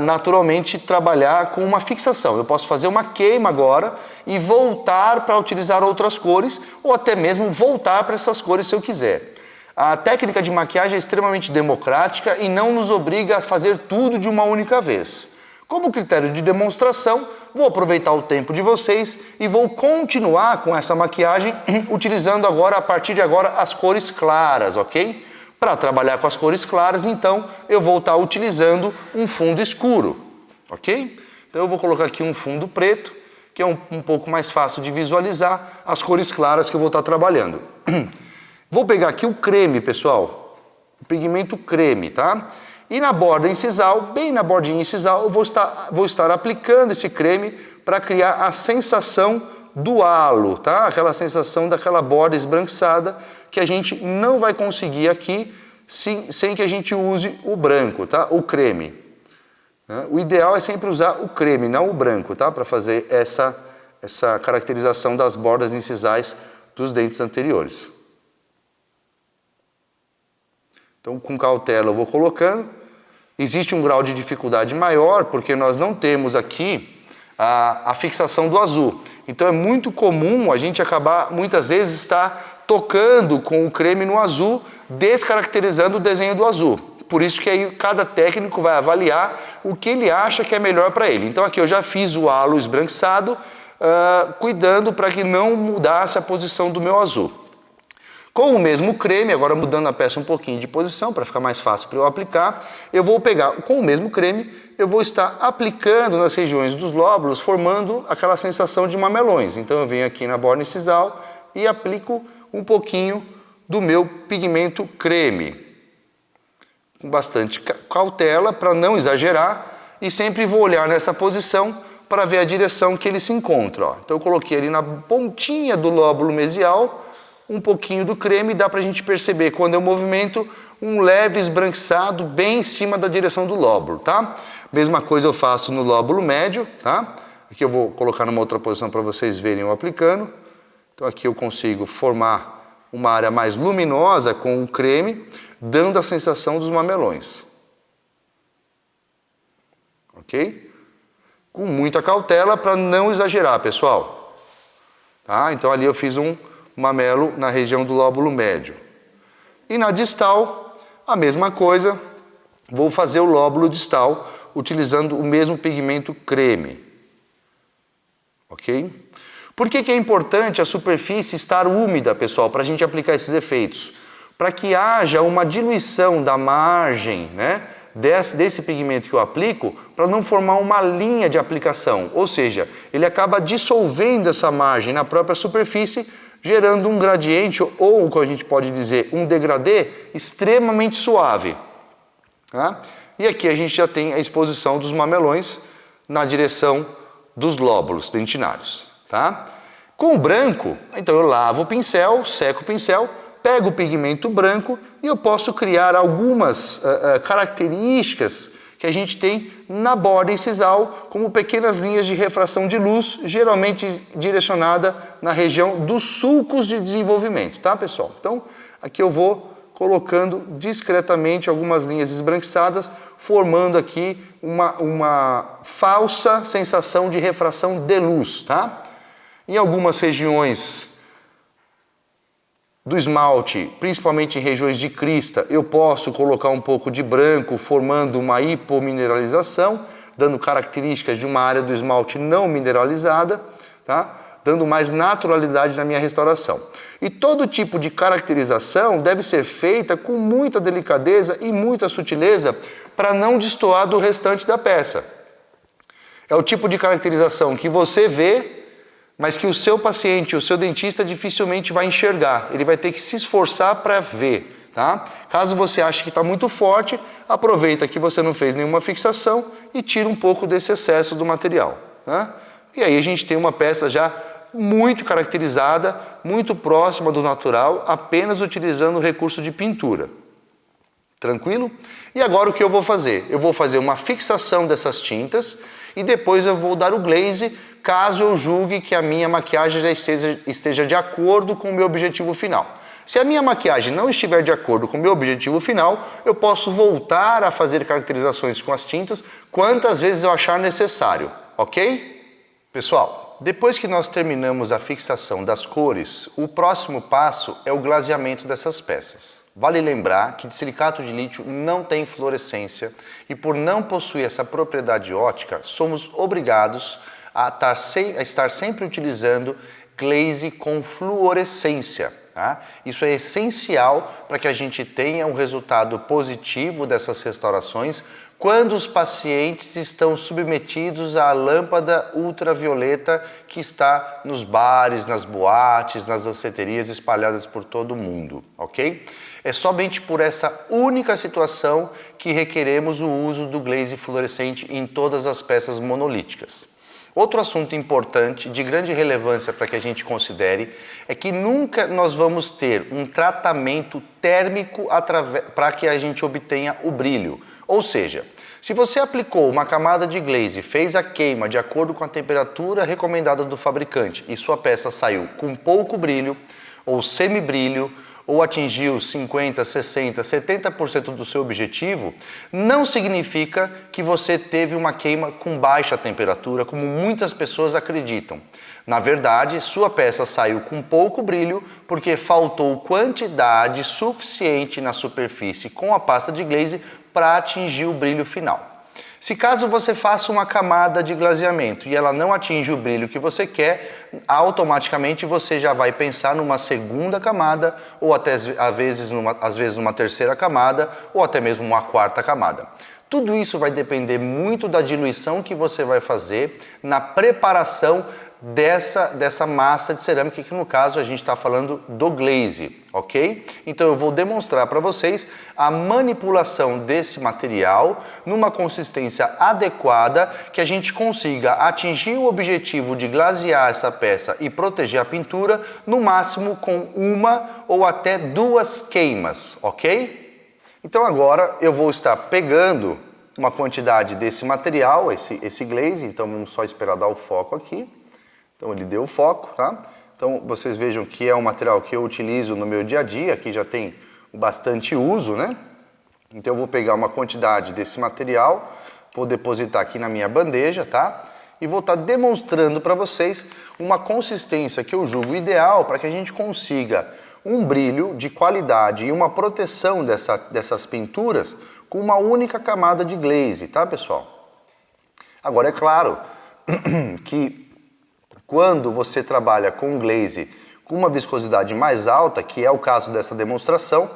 naturalmente trabalhar com uma fixação. Eu posso fazer uma queima agora e voltar para utilizar outras cores ou até mesmo voltar para essas cores se eu quiser. A técnica de maquiagem é extremamente democrática e não nos obriga a fazer tudo de uma única vez. Como critério de demonstração, vou aproveitar o tempo de vocês e vou continuar com essa maquiagem utilizando agora, a partir de agora, as cores claras, ok? Para trabalhar com as cores claras, então, eu vou estar utilizando um fundo escuro, ok? Então eu vou colocar aqui um fundo preto, que é um pouco mais fácil de visualizar as cores claras que eu vou estar trabalhando. Vou pegar aqui o creme, pessoal, o pigmento creme, tá? E na borda incisal, bem na bordinha incisal, eu vou estar aplicando esse creme para criar a sensação do halo, tá? Aquela sensação daquela borda esbranquiçada que a gente não vai conseguir aqui sem que a gente use o branco, tá? O creme. O ideal é sempre usar o creme, não o branco, tá? Para fazer essa caracterização das bordas incisais dos dentes anteriores. Então, com cautela eu vou colocando. Existe um grau de dificuldade maior, porque nós não temos aqui a fixação do azul. Então, é muito comum a gente acabar, muitas vezes, estar tocando com o creme no azul, descaracterizando o desenho do azul. Por isso que aí cada técnico vai avaliar o que ele acha que é melhor para ele. Então aqui eu já fiz o halo esbranquiçado, cuidando para que não mudasse a posição do meu azul. Com o mesmo creme, agora mudando a peça um pouquinho de posição, para ficar mais fácil para eu aplicar, eu vou pegar, com o mesmo creme, eu vou estar aplicando nas regiões dos lóbulos, formando aquela sensação de mamelões. Então eu venho aqui na borda incisal e aplico um pouquinho do meu pigmento creme. Com bastante cautela para não exagerar e sempre vou olhar nessa posição para ver a direção que ele se encontra. Ó. Então eu coloquei ali na pontinha do lóbulo mesial um pouquinho do creme, dá para a gente perceber quando eu movimento um leve esbranquiçado bem em cima da direção do lóbulo, tá? Mesma coisa eu faço no lóbulo médio, tá? Aqui eu vou colocar numa outra posição para vocês verem eu aplicando. Então aqui eu consigo formar uma área mais luminosa com o creme, dando a sensação dos mamelões. Ok? Com muita cautela para não exagerar, pessoal. Tá? Então ali eu fiz um mamelo na região do lóbulo médio. E na distal, A mesma coisa, vou fazer o lóbulo distal utilizando o mesmo pigmento creme. Ok? Por que é importante a superfície estar úmida, pessoal, para a gente aplicar esses efeitos? Para que haja uma diluição da margem, né, desse pigmento que eu aplico, para não formar uma linha de aplicação. Ou seja, ele acaba dissolvendo essa margem na própria superfície, gerando um gradiente, ou como a gente pode dizer, um degradê extremamente suave. Tá? E aqui a gente já tem a exposição dos mamelões na direção dos lóbulos dentinários. Tá? Com o branco, então eu lavo o pincel, seco o pincel, pego o pigmento branco e eu posso criar algumas características que a gente tem na borda incisal, como pequenas linhas de refração de luz, geralmente direcionada na região dos sulcos de desenvolvimento, tá, pessoal? Então, aqui eu vou colocando discretamente algumas linhas esbranquiçadas, formando aqui uma falsa sensação de refração de luz, tá? Em algumas regiões do esmalte, principalmente em regiões de crista, eu posso colocar um pouco de branco, formando uma hipomineralização, dando características de uma área do esmalte não mineralizada, tá? Dando mais naturalidade na minha restauração. E todo tipo de caracterização deve ser feita com muita delicadeza e muita sutileza para não destoar do restante da peça. É o tipo de caracterização que você vê, mas que o seu paciente, o seu dentista dificilmente vai enxergar. Ele vai ter que se esforçar para ver, tá? Caso você ache que está muito forte, aproveita que você não fez nenhuma fixação e tira um pouco desse excesso do material, tá? E aí a gente tem uma peça já muito caracterizada, muito próxima do natural, apenas utilizando o recurso de pintura. Tranquilo? E agora o que eu vou fazer? Eu vou fazer uma fixação dessas tintas e depois eu vou dar o glaze, caso eu julgue que a minha maquiagem já esteja de acordo com o meu objetivo final. Se a minha maquiagem não estiver de acordo com o meu objetivo final, eu posso voltar a fazer caracterizações com as tintas quantas vezes eu achar necessário, ok? Pessoal, depois que nós terminamos a fixação das cores, o próximo passo é o glaseamento dessas peças. Vale lembrar que silicato de lítio não tem fluorescência e por não possuir essa propriedade óptica, somos obrigados a estar sempre utilizando glaze com fluorescência. Tá? Isso é essencial para que a gente tenha um resultado positivo dessas restaurações quando os pacientes estão submetidos à lâmpada ultravioleta que está nos bares, nas boates, nas danceterias espalhadas por todo o mundo, ok? É somente por essa única situação que requeremos o uso do glaze fluorescente em todas as peças monolíticas. Outro assunto importante, de grande relevância para que a gente considere, é que nunca nós vamos ter um tratamento térmico para que a gente obtenha o brilho. Ou seja, se você aplicou uma camada de glaze, fez a queima de acordo com a temperatura recomendada do fabricante e sua peça saiu com pouco brilho ou semibrilho, ou atingiu 50%, 60%, 70% do seu objetivo, não significa que você teve uma queima com baixa temperatura, como muitas pessoas acreditam. Na verdade, sua peça saiu com pouco brilho porque faltou quantidade suficiente na superfície com a pasta de glaze para atingir o brilho final. Se caso você faça uma camada de glaseamento e ela não atinge o brilho que você quer, automaticamente você já vai pensar numa segunda camada ou até às vezes numa terceira camada ou até mesmo uma quarta camada. Tudo isso vai depender muito da diluição que você vai fazer na preparação dessa massa de cerâmica, que no caso a gente está falando do glaze, ok? Então eu vou demonstrar para vocês a manipulação desse material numa consistência adequada que a gente consiga atingir o objetivo de glasear essa peça e proteger a pintura no máximo com uma ou até duas queimas, ok? Então agora eu vou estar pegando uma quantidade desse material, esse glaze, então vamos só esperar dar o foco aqui. Então ele deu o foco, tá? Então vocês vejam que é um material que eu utilizo no meu dia a dia, aqui já tem bastante uso, né? Então eu vou pegar uma quantidade desse material, vou depositar aqui na minha bandeja, tá? E vou estar demonstrando para vocês uma consistência que eu julgo ideal para que a gente consiga um brilho de qualidade e uma proteção dessas pinturas com uma única camada de glaze, tá, pessoal? Agora, é claro que quando você trabalha com glaze com uma viscosidade mais alta, que é o caso dessa demonstração,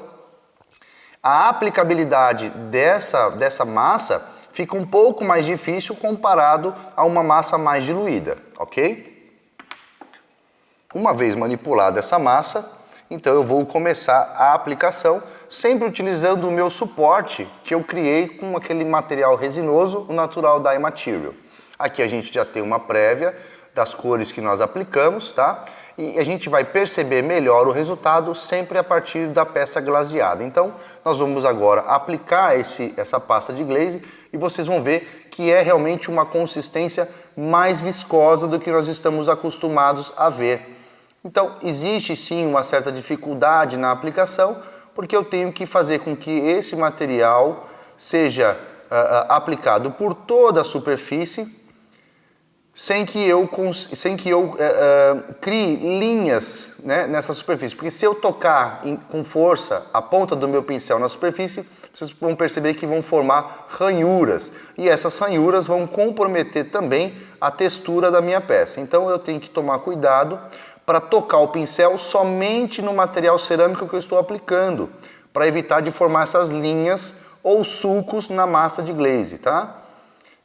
a aplicabilidade dessa massa fica um pouco mais difícil comparado a uma massa mais diluída, ok? Uma vez manipulada essa massa, então eu vou começar a aplicação, sempre utilizando o meu suporte que eu criei com aquele material resinoso, o Natural Dye Material. Aqui a gente já tem uma prévia das cores que nós aplicamos, tá? E a gente vai perceber melhor o resultado sempre a partir da peça glaseada. Então, nós vamos agora aplicar essa pasta de glaze e vocês vão ver que é realmente uma consistência mais viscosa do que nós estamos acostumados a ver. Então, existe sim uma certa dificuldade na aplicação, porque eu tenho que fazer com que esse material seja aplicado por toda a superfície, sem que eu crie linhas, né, nessa superfície. Porque se eu tocar com força a ponta do meu pincel na superfície, vocês vão perceber que vão formar ranhuras. E essas ranhuras vão comprometer também a textura da minha peça. Então eu tenho que tomar cuidado para tocar o pincel somente no material cerâmico que eu estou aplicando, para evitar de formar essas linhas ou sulcos na massa de glaze, tá?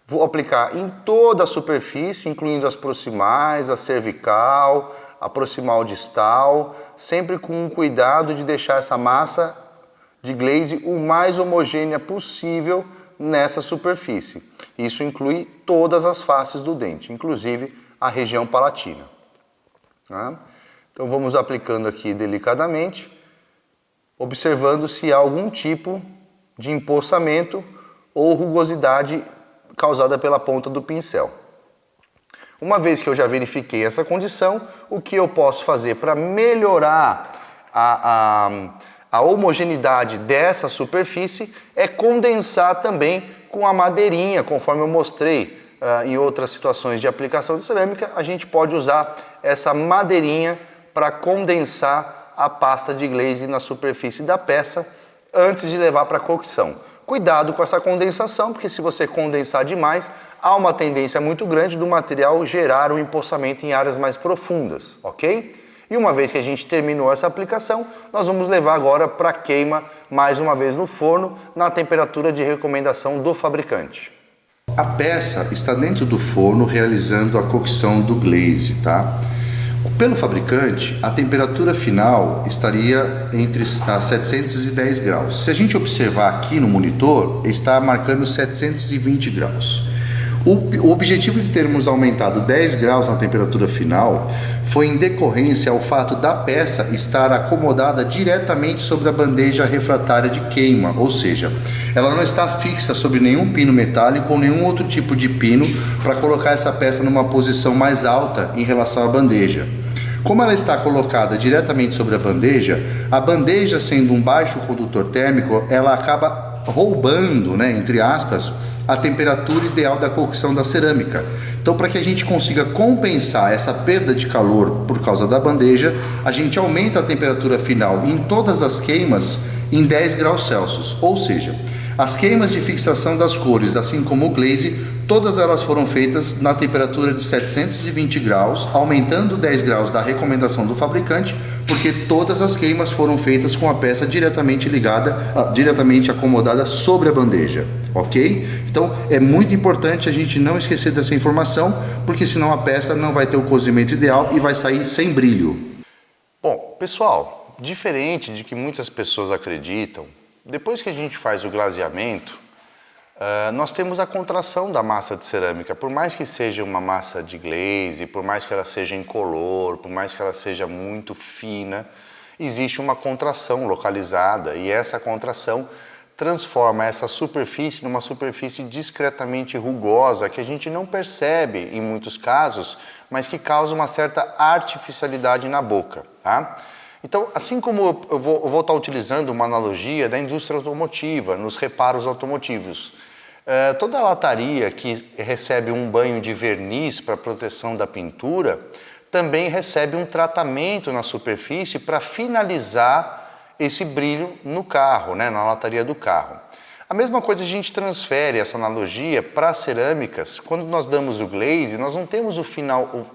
Vou aplicar em toda a superfície, incluindo as proximais, a cervical, a proximal distal, sempre com cuidado de deixar essa massa de glaze o mais homogênea possível nessa superfície. Isso inclui todas as faces do dente, inclusive a região palatina. Tá? Então vamos aplicando aqui delicadamente, observando se há algum tipo de empossamento ou rugosidade causada pela ponta do pincel. Uma vez que eu já verifiquei essa condição, o que eu posso fazer para melhorar a homogeneidade dessa superfície é condensar também com a madeirinha, conforme eu mostrei em outras situações de aplicação de cerâmica, a gente pode usar essa madeirinha para condensar a pasta de glaze na superfície da peça antes de levar para a cocção. Cuidado com essa condensação, porque se você condensar demais, há uma tendência muito grande do material gerar um empossamento em áreas mais profundas, ok? E uma vez que a gente terminou essa aplicação, nós vamos levar agora para queima, mais uma vez no forno, na temperatura de recomendação do fabricante. A peça está dentro do forno realizando a cocção do glaze, tá? Pelo fabricante, a temperatura final estaria entre 710 graus. Se a gente observar aqui no monitor, está marcando 720 graus. O objetivo de termos aumentado 10 graus na temperatura final foi em decorrência ao fato da peça estar acomodada diretamente sobre a bandeja refratária de queima, ou seja, ela não está fixa sobre nenhum pino metálico ou nenhum outro tipo de pino para colocar essa peça numa posição mais alta em relação à bandeja. Como ela está colocada diretamente sobre a bandeja sendo um baixo condutor térmico, ela acaba roubando, né, entre aspas, a temperatura ideal da cocção da cerâmica. Então, para que a gente consiga compensar essa perda de calor por causa da bandeja, a gente aumenta a temperatura final em todas as queimas em 10 graus Celsius, ou seja, as queimas de fixação das cores, assim como o glaze, todas elas foram feitas na temperatura de 720 graus, aumentando 10 graus da recomendação do fabricante, porque todas as queimas foram feitas com a peça diretamente diretamente acomodada sobre a bandeja, ok? Então é muito importante a gente não esquecer dessa informação, porque senão a peça não vai ter o cozimento ideal e vai sair sem brilho. Bom, pessoal, diferente de que muitas pessoas acreditam, depois que a gente faz o glaseamento, nós temos a contração da massa de cerâmica. Por mais que seja uma massa de glaze, por mais que ela seja incolor, por mais que ela seja muito fina, existe uma contração localizada e essa contração transforma essa superfície numa superfície discretamente rugosa que a gente não percebe em muitos casos, mas que causa uma certa artificialidade na boca, tá? Então, assim como eu vou estar utilizando uma analogia da indústria automotiva, nos reparos automotivos, toda lataria que recebe um banho de verniz para proteção da pintura também recebe um tratamento na superfície para finalizar esse brilho no carro, né, na lataria do carro. A mesma coisa a gente transfere essa analogia para as cerâmicas. Quando nós damos o glaze, nós não temos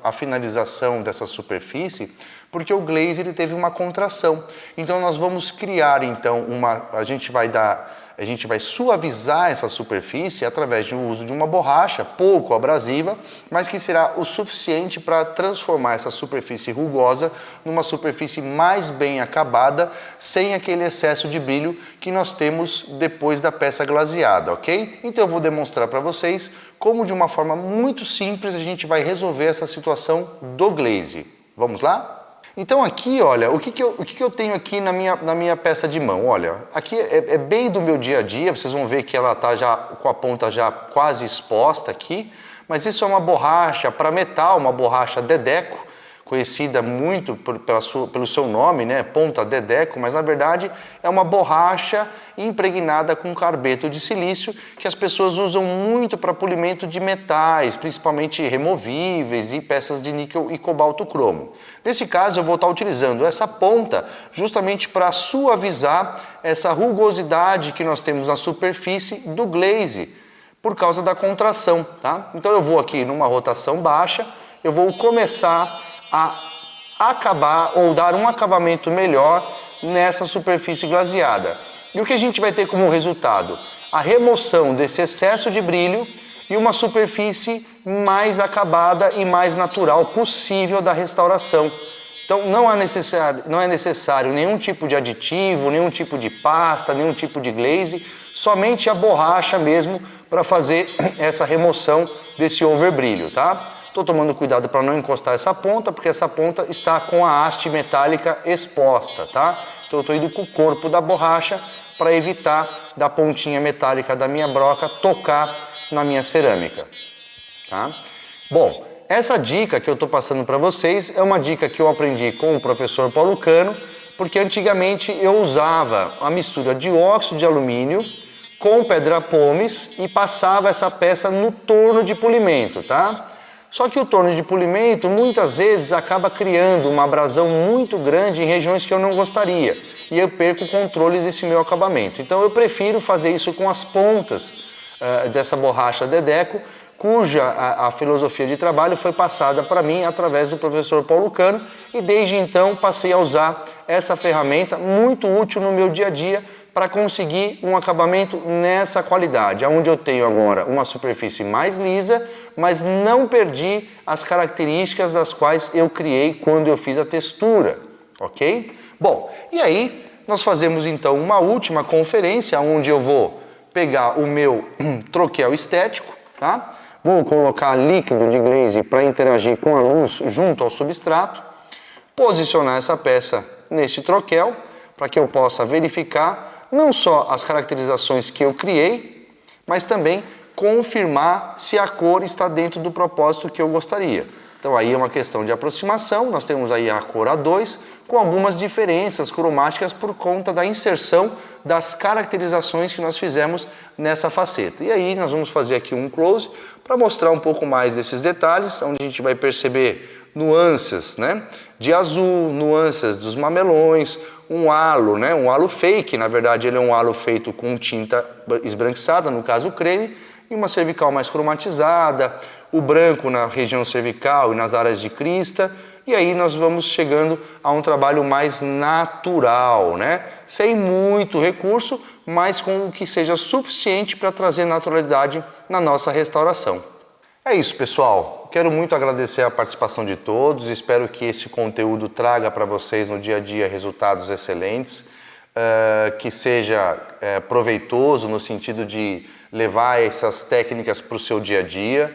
a finalização dessa superfície, porque o glaze ele teve uma contração. Então nós vamos criar então a gente vai suavizar essa superfície através do uso de uma borracha pouco abrasiva, mas que será o suficiente para transformar essa superfície rugosa numa superfície mais bem acabada, sem aquele excesso de brilho que nós temos depois da peça glaseada, ok? Então eu vou demonstrar para vocês como de uma forma muito simples a gente vai resolver essa situação do glaze. Vamos lá? Então aqui, olha, o que eu tenho aqui na minha peça de mão? Olha, aqui é bem do meu dia a dia, vocês vão ver que ela está já com a ponta já quase exposta aqui, mas isso é uma borracha para metal, uma borracha Dedeco, conhecida muito pelo seu nome, né, ponta Dedeco, mas na verdade é uma borracha impregnada com carbeto de silício que as pessoas usam muito para polimento de metais, principalmente removíveis e peças de níquel e cobalto cromo. Nesse caso eu vou estar utilizando essa ponta justamente para suavizar essa rugosidade que nós temos na superfície do glaze por causa da contração, tá? Então eu vou aqui numa rotação baixa, eu vou começar a acabar ou dar um acabamento melhor nessa superfície glaseada. E o que a gente vai ter como resultado? A remoção desse excesso de brilho e uma superfície mais acabada e mais natural possível da restauração. Então não é necessário nenhum tipo de aditivo, nenhum tipo de pasta, nenhum tipo de glaze, somente a borracha mesmo para fazer essa remoção desse overbrilho, tá? Estou tomando cuidado para não encostar essa ponta, porque essa ponta está com a haste metálica exposta, tá? Então eu estou indo com o corpo da borracha para evitar da pontinha metálica da minha broca tocar na minha cerâmica, tá? Bom, essa dica que eu estou passando para vocês é uma dica que eu aprendi com o professor Paulo Cano, porque antigamente eu usava a mistura de óxido de alumínio com pedra pomes e passava essa peça no torno de polimento, tá? Só que o torno de polimento muitas vezes acaba criando uma abrasão muito grande em regiões que eu não gostaria e eu perco o controle desse meu acabamento. Então eu prefiro fazer isso com as pontas dessa borracha Dedeco, cuja a filosofia de trabalho foi passada para mim através do professor Paulo Cano e desde então passei a usar essa ferramenta muito útil no meu dia a dia para conseguir um acabamento nessa qualidade, onde eu tenho agora uma superfície mais lisa, mas não perdi as características das quais eu criei quando eu fiz a textura, ok? Bom, e aí nós fazemos então uma última conferência, onde eu vou pegar o meu troquel estético, tá? Vou colocar líquido de glaze para interagir com a luz junto ao substrato, posicionar essa peça neste troquel, para que eu possa verificar não só as caracterizações que eu criei, mas também confirmar se a cor está dentro do propósito que eu gostaria. Então aí é uma questão de aproximação, nós temos aí a cor A2 com algumas diferenças cromáticas por conta da inserção das caracterizações que nós fizemos nessa faceta. E aí nós vamos fazer aqui um close para mostrar um pouco mais desses detalhes, onde a gente vai perceber nuances, né, de azul, nuances dos mamelões, um halo, né, um halo fake, na verdade ele é um halo feito com tinta esbranquiçada, no caso o creme, e uma cervical mais cromatizada, o branco na região cervical e nas áreas de crista, e aí nós vamos chegando a um trabalho mais natural, né, sem muito recurso, mas com o que seja suficiente para trazer naturalidade na nossa restauração. É isso, pessoal. Quero muito agradecer a participação de todos. Espero que esse conteúdo traga para vocês no dia a dia resultados excelentes, que seja proveitoso no sentido de levar essas técnicas para o seu dia a dia.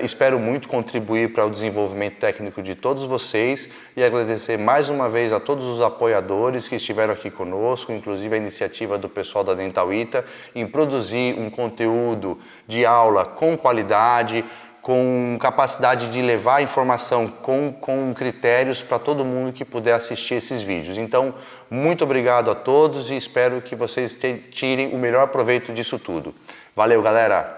Espero muito contribuir para o desenvolvimento técnico de todos vocês e agradecer mais uma vez a todos os apoiadores que estiveram aqui conosco, inclusive a iniciativa do pessoal da Dentalita em produzir um conteúdo de aula com qualidade, com capacidade de levar informação com critérios para todo mundo que puder assistir esses vídeos. Então, muito obrigado a todos e espero que vocês tirem o melhor proveito disso tudo. Valeu, galera!